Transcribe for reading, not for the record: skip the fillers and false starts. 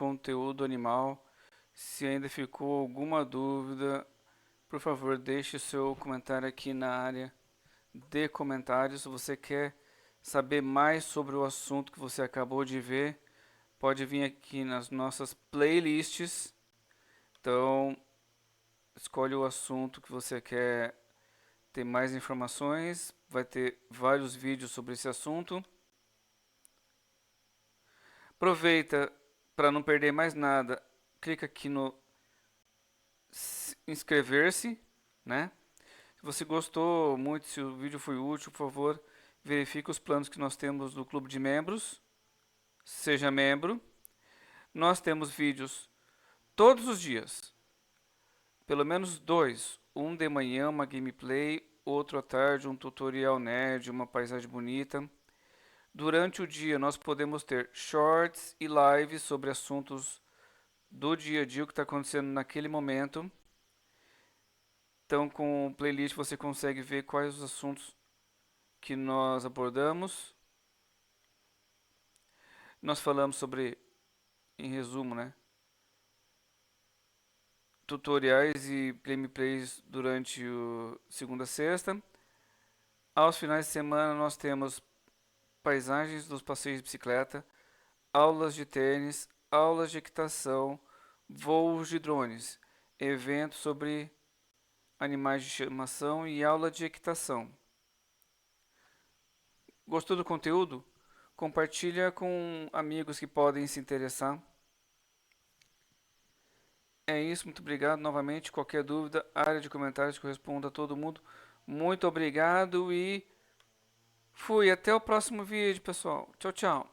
conteúdo animal. Se ainda ficou alguma dúvida, por favor, deixe seu comentário aqui na área de comentários. Se você quer saber mais sobre o assunto que você acabou de ver, pode vir aqui nas nossas playlists. Então, escolhe o assunto que você quer ter mais informações. Vai ter vários vídeos sobre esse assunto. Aproveita para não perder mais nada. Clica aqui no inscrever-se, né? Se você gostou muito, se o vídeo foi útil, por favor, verifique os planos que nós temos do clube de membros. Seja membro. Nós temos vídeos todos os dias. Pelo menos dois. Um de manhã, uma gameplay, outro à tarde, um tutorial nerd, uma paisagem bonita. Durante o dia nós podemos ter shorts e lives sobre assuntos do dia a dia, o que está acontecendo naquele momento. Então, com o playlist você consegue ver quais os assuntos que nós abordamos. Nós falamos sobre, em resumo, né, tutoriais e gameplays durante o segunda a sexta. Aos finais de semana nós temos paisagens dos passeios de bicicleta, aulas de tênis, aulas de equitação, voos de drones, eventos sobre animais de estimação e aula de equitação. Gostou do conteúdo? Compartilha com amigos que podem se interessar. É isso, muito obrigado novamente. Qualquer dúvida, área de comentários que eu respondo a todo mundo. Muito obrigado e fui. Até o próximo vídeo, pessoal. Tchau, tchau.